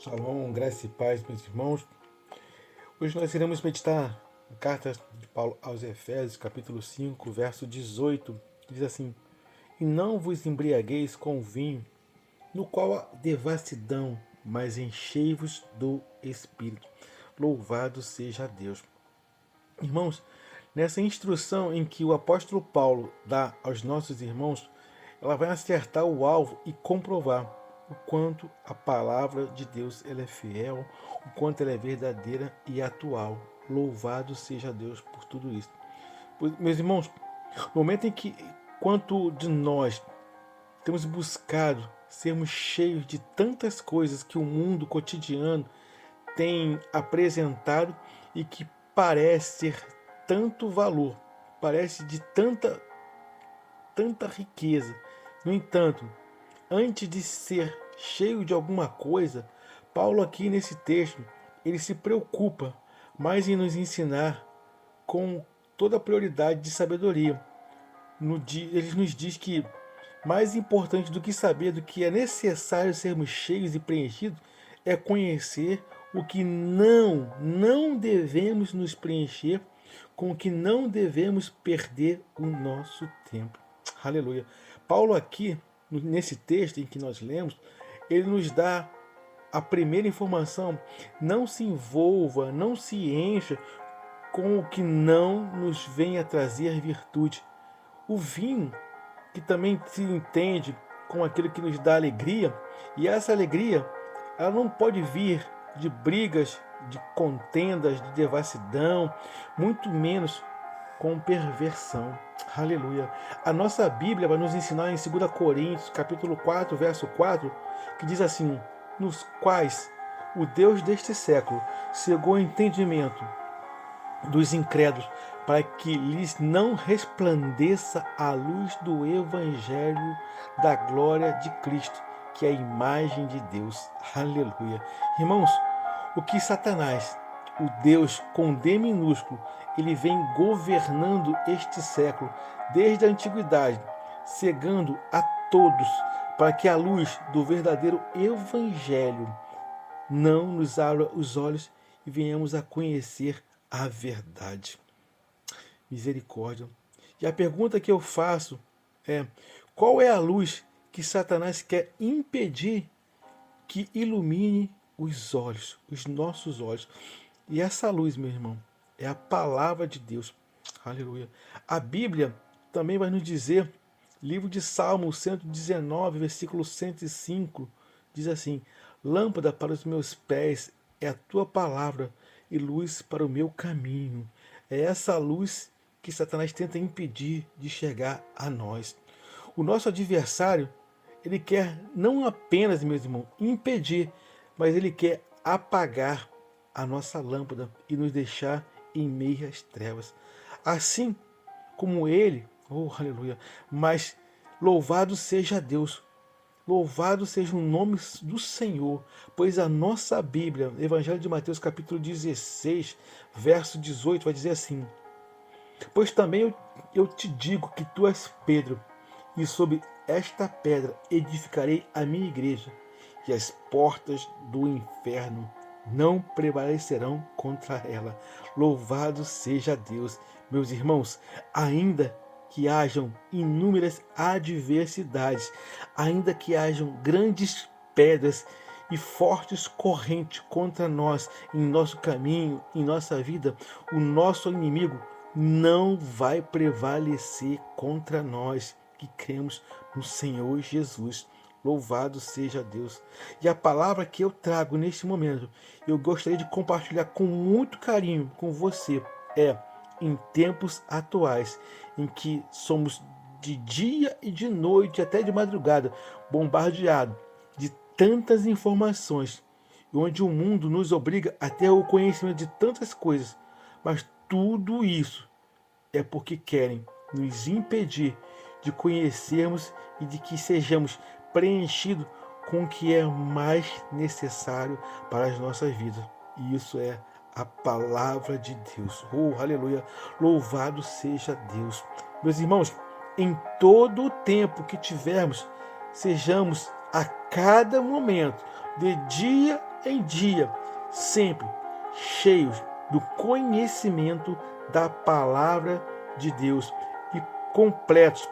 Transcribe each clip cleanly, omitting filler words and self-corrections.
Shalom, graça e paz, meus irmãos. Hoje nós iremos meditar a carta de Paulo aos Efésios, capítulo 5, verso 18, que diz assim: E não vos embriagueis com vinho, no qual há devassidão, mas enchei-vos do Espírito. Louvado seja Deus. Irmãos, nessa instrução em que o apóstolo Paulo dá aos nossos irmãos, ela vai acertar o alvo e comprovar o quanto a palavra de Deus ela é fiel, o quanto ela é verdadeira e atual. Louvado seja Deus por tudo isso. Meus irmãos, no momento em que, quanto de nós temos buscado sermos cheios de tantas coisas que o mundo cotidiano tem apresentado e que parece ser tanto valor, parece de tanta riqueza. No entanto, antes de ser cheio de alguma coisa, Paulo aqui nesse texto, ele se preocupa mais em nos ensinar com toda a prioridade de sabedoria. Ele nos diz que mais importante do que saber do que é necessário sermos cheios e preenchidos é conhecer o que não devemos nos preencher, com o que não devemos perder o nosso tempo. Aleluia. Paulo aqui, nesse texto em que nós lemos, ele nos dá a primeira informação: não se envolva, não se encha com o que não nos venha trazer virtude. O vinho, que também se entende como aquilo que nos dá alegria, e essa alegria, ela não pode vir de brigas, de contendas, de devassidão, muito menos com perversão. Aleluia. A nossa Bíblia vai nos ensinar em 2 Coríntios, capítulo 4, verso 4, que diz assim: nos quais o Deus deste século cegou o entendimento dos incrédulos, para que lhes não resplandeça a luz do Evangelho da glória de Cristo, que é a imagem de Deus. Aleluia. Irmãos, o que Satanás, o Deus com D minúsculo, ele vem governando este século, desde a antiguidade, cegando a todos, para que a luz do verdadeiro Evangelho não nos abra os olhos e venhamos a conhecer a verdade. Misericórdia. E a pergunta que eu faço é: qual é a luz que Satanás quer impedir que ilumine os olhos, os nossos olhos? E essa luz, meu irmão, é a palavra de Deus. Aleluia. A Bíblia também vai nos dizer, livro de Salmo 119, versículo 105, diz assim: lâmpada para os meus pés é a tua palavra e luz para o meu caminho. É essa luz que Satanás tenta impedir de chegar a nós. O nosso adversário, ele quer não apenas, meus irmãos, impedir, mas ele quer apagar a nossa lâmpada e nos deixar em meio às trevas. Assim como ele, oh aleluia, mas louvado seja Deus, louvado seja o nome do Senhor, pois a nossa Bíblia, Evangelho de Mateus, capítulo 16, verso 18, vai dizer assim: pois também eu te digo que tu és Pedro, e sobre esta pedra edificarei a minha igreja, e as portas do inferno não prevalecerão contra ela. Louvado seja Deus. Meus irmãos, ainda que hajam inúmeras adversidades, ainda que hajam grandes pedras e fortes correntes contra nós, em nosso caminho, em nossa vida, o nosso inimigo não vai prevalecer contra nós que cremos no Senhor Jesus. Louvado seja Deus. E a palavra que eu trago neste momento, eu gostaria de compartilhar com muito carinho com você, em tempos atuais, em que somos de dia e de noite, até de madrugada, bombardeados de tantas informações, onde o mundo nos obriga a ter o conhecimento de tantas coisas, mas tudo isso é porque querem nos impedir de conhecermos e de que sejamos preenchidos com o que é mais necessário para as nossas vidas. E isso é a palavra de Deus. Oh, aleluia! Louvado seja Deus. Meus irmãos, em todo o tempo que tivermos, sejamos a cada momento, de dia em dia, sempre cheios do conhecimento da palavra de Deus e completos,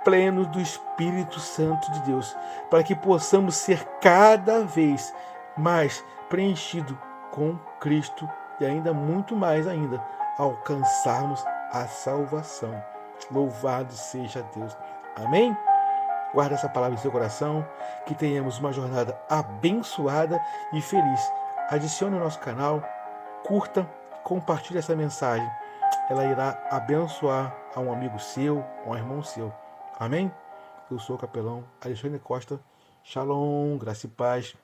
plenos do Espírito Santo de Deus, para que possamos ser cada vez mais preenchidos com Cristo e ainda muito mais ainda, alcançarmos a salvação. Louvado seja Deus. Amém? Guarda essa palavra em seu coração, que tenhamos uma jornada abençoada e feliz. Adicione o nosso canal, curta, compartilhe essa mensagem. Ela irá abençoar a um amigo seu, a um irmão seu. Amém? Eu sou o capelão Alexandre Costa. Shalom, graça e paz.